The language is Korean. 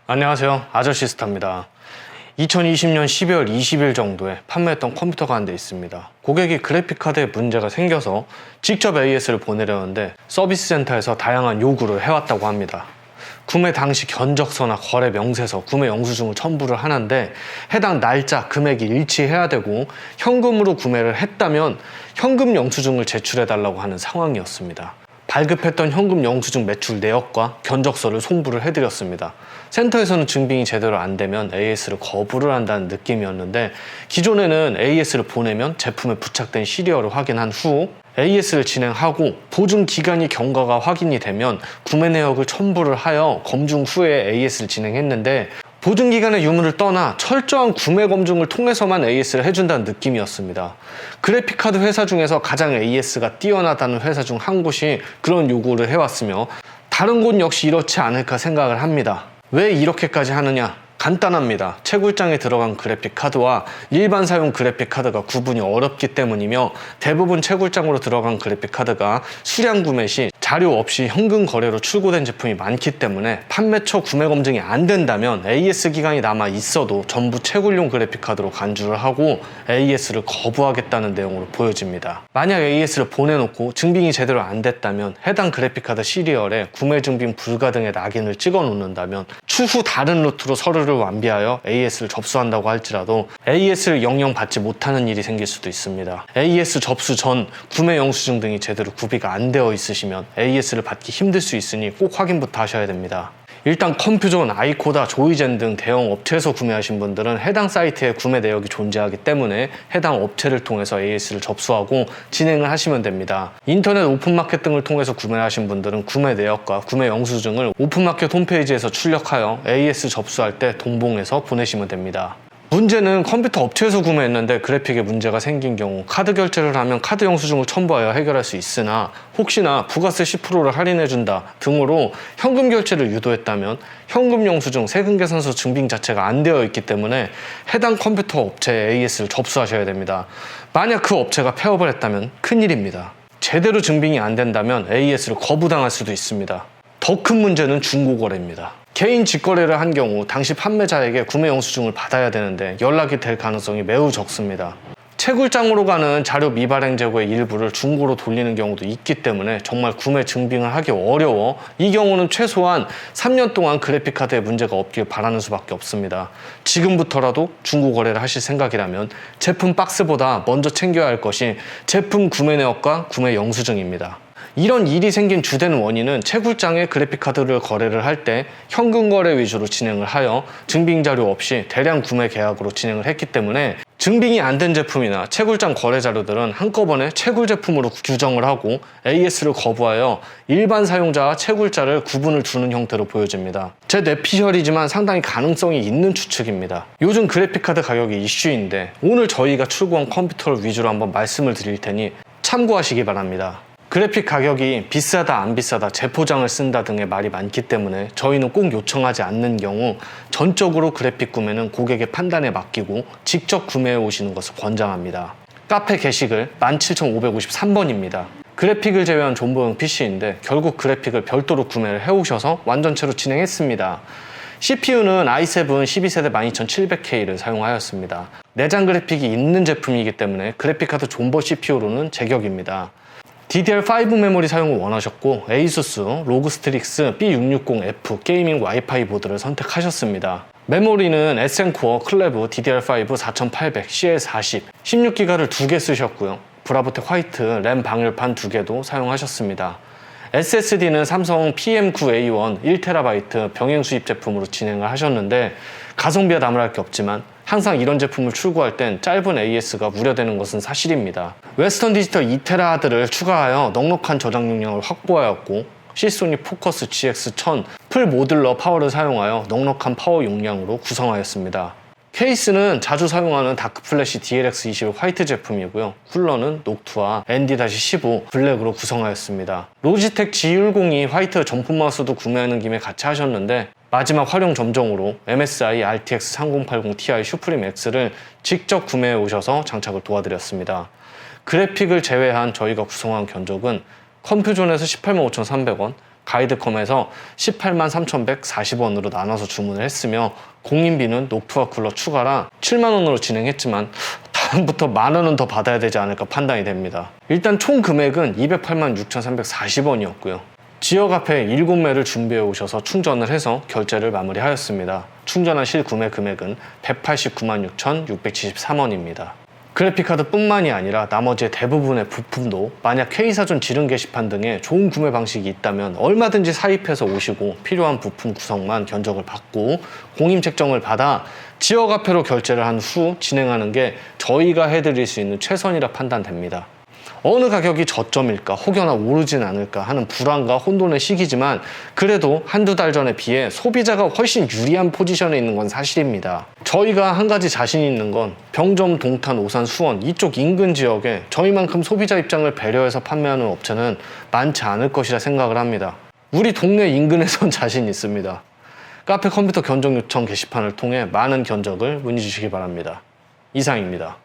안녕하세요, 아저씨스타입니다. 2020년 12월 20일 정도에 판매했던 컴퓨터가 한 대 있습니다. 고객이 그래픽카드에 문제가 생겨서 직접 AS를 보내려는데 서비스 센터에서 다양한 요구를 해왔다고 합니다. 구매 당시 견적서나 거래 명세서, 구매 영수증을 첨부를 하는데 해당 날짜, 금액이 일치해야 되고 현금으로 구매를 했다면 현금 영수증을 제출해달라고 하는 상황이었습니다. 발급했던 현금 영수증 매출 내역과 견적서를 송부를 해드렸습니다. 센터에서는 증빙이 제대로 안 되면 AS를 거부를 한다는 느낌이었는데, 기존에는 AS를 보내면 제품에 부착된 시리얼을 확인한 후 AS를 진행하고 보증 기간이 경과가 확인이 되면 구매 내역을 첨부를 하여 검증 후에 AS를 진행했는데, 보증기간의 유무를 떠나 철저한 구매 검증을 통해서만 AS를 해준다는 느낌이었습니다. 그래픽카드 회사 중에서 가장 AS가 뛰어나다는 회사 중 한 곳이 그런 요구를 해왔으며, 다른 곳 역시 이렇지 않을까 생각을 합니다. 왜 이렇게까지 하느냐? 간단합니다. 채굴장에 들어간 그래픽카드와 일반 사용 그래픽카드가 구분이 어렵기 때문이며, 대부분 채굴장으로 들어간 그래픽카드가 수량 구매 시 자료 없이 현금 거래로 출고된 제품이 많기 때문에 판매 초 구매 검증이 안 된다면 AS 기간이 남아 있어도 전부 채굴용 그래픽카드로 간주를 하고 AS를 거부하겠다는 내용으로 보여집니다. 만약 AS를 보내놓고 증빙이 제대로 안 됐다면 해당 그래픽카드 시리얼에 구매 증빙 불가 등의 낙인을 찍어 놓는다면 추후 다른 루트로 서류를 완비하여 AS를 접수한다고 할지라도 AS를 영영 받지 못하는 일이 생길 수도 있습니다. AS 접수 전 구매 영수증 등이 제대로 구비가 안 되어 있으시면 AS를 받기 힘들 수 있으니 꼭 확인부터 하셔야 됩니다. 일단 컴퓨존, 아이코다, 조이젠 등 대형 업체에서 구매하신 분들은 해당 사이트에 구매 내역이 존재하기 때문에 해당 업체를 통해서 AS를 접수하고 진행을 하시면 됩니다. 인터넷 오픈마켓 등을 통해서 구매하신 분들은 구매 내역과 구매 영수증을 오픈마켓 홈페이지에서 출력하여 AS 접수할 때 동봉해서 보내시면 됩니다. 문제는 컴퓨터 업체에서 구매했는데 그래픽에 문제가 생긴 경우 카드 결제를 하면 카드 영수증을 첨부하여 해결할 수 있으나, 혹시나 부가세 10%를 할인해준다 등으로 현금 결제를 유도했다면 현금 영수증, 세금 계산서 증빙 자체가 안 되어 있기 때문에 해당 컴퓨터 업체에 AS를 접수하셔야 됩니다. 만약 그 업체가 폐업을 했다면 큰일입니다. 제대로 증빙이 안 된다면 AS를 거부당할 수도 있습니다. 더 큰 문제는 중고거래입니다. 개인 직거래를 한 경우 당시 판매자에게 구매 영수증을 받아야 되는데 연락이 될 가능성이 매우 적습니다. 채굴장으로 가는 자료 미발행 재고의 일부를 중고로 돌리는 경우도 있기 때문에 정말 구매 증빙을 하기 어려워 이 경우는 최소한 3년 동안 그래픽카드에 문제가 없길 바라는 수밖에 없습니다. 지금부터라도 중고거래를 하실 생각이라면 제품 박스보다 먼저 챙겨야 할 것이 제품 구매 내역과 구매 영수증입니다. 이런 일이 생긴 주된 원인은 채굴장에 그래픽카드를 거래를 할 때 현금 거래 위주로 진행을 하여 증빙 자료 없이 대량 구매 계약으로 진행을 했기 때문에 증빙이 안 된 제품이나 채굴장 거래 자료들은 한꺼번에 채굴 제품으로 규정을 하고 AS를 거부하여 일반 사용자와 채굴자를 구분을 두는 형태로 보여집니다. 제 뇌피셜이지만 상당히 가능성이 있는 추측입니다. 요즘 그래픽카드 가격이 이슈인데 오늘 저희가 출고한 컴퓨터를 위주로 한번 말씀을 드릴 테니 참고하시기 바랍니다. 그래픽 가격이 비싸다 안 비싸다 재포장을 쓴다 등의 말이 많기 때문에 저희는 꼭 요청하지 않는 경우 전적으로 그래픽 구매는 고객의 판단에 맡기고 직접 구매해 오시는 것을 권장합니다. 카페 게시글 17553번입니다. 그래픽을 제외한 존버용 PC인데 결국 그래픽을 별도로 구매를 해오셔서 완전체로 진행했습니다. CPU는 i7 12세대 12700K를 사용하였습니다. 내장 그래픽이 있는 제품이기 때문에 그래픽카드 존버 CPU로는 제격입니다. DDR5 메모리 사용을 원하셨고 ASUS ROG Strix B660F 게이밍 와이파이 보드를 선택하셨습니다. 메모리는 SN코어 클레브 DDR5 4800 CL40 16기가를 2개 쓰셨고요. 브라보텍 화이트 램 방열판 2개도 사용하셨습니다. SSD는 삼성 PM9A1 1TB 병행 수입 제품으로 진행을 하셨는데 가성비와 나무랄 게 없지만 항상 이런 제품을 출고할 땐 짧은 AS가 우려되는 것은 사실입니다. 웨스턴 디지털 2TB 하드를 추가하여 넉넉한 저장 용량을 확보하였고 시소니 포커스 GX1000 풀 모듈러 파워를 사용하여 넉넉한 파워 용량으로 구성하였습니다. 케이스는 자주 사용하는 다크플래시 DLX21 화이트 제품이고요. 쿨러는 녹투와 ND-15 블랙으로 구성하였습니다. 로지텍 G102 화이트 점프 마우스도 구매하는 김에 같이 하셨는데 마지막 활용 점정으로 MSI RTX 3080 Ti 슈프림 X를 직접 구매해 오셔서 장착을 도와드렸습니다. 그래픽을 제외한 저희가 구성한 견적은 컴퓨존에서 185,300원, 가이드컴에서 18만 3,140원으로 나눠서 주문을 했으며 공인비는 녹투와 쿨러 추가라 7만 원으로 진행했지만 다음부터 만 원은 더 받아야 되지 않을까 판단이 됩니다. 일단 총 금액은 208만 6,340원이었고요. 지역 앞에 7매를 준비해 오셔서 충전을 해서 결제를 마무리하였습니다. 충전한 실구매 금액은 189만 6,673원입니다. 그래픽카드 뿐만이 아니라 나머지 대부분의 부품도 만약 K사전 지른 게시판 등의 좋은 구매 방식이 있다면 얼마든지 사입해서 오시고 필요한 부품 구성만 견적을 받고 공임 책정을 받아 지역 화폐로 결제를 한 후 진행하는 게 저희가 해드릴 수 있는 최선이라 판단됩니다. 어느 가격이 저점일까 혹여나 오르진 않을까 하는 불안과 혼돈의 시기지만 그래도 한두 달 전에 비해 소비자가 훨씬 유리한 포지션에 있는 건 사실입니다. 저희가 한 가지 자신 있는 건 병점, 동탄, 오산, 수원 이쪽 인근 지역에 저희만큼 소비자 입장을 배려해서 판매하는 업체는 많지 않을 것이라 생각을 합니다. 우리 동네 인근에선 자신 있습니다. 카페 컴퓨터 견적 요청 게시판을 통해 많은 견적을 문의 주시기 바랍니다. 이상입니다.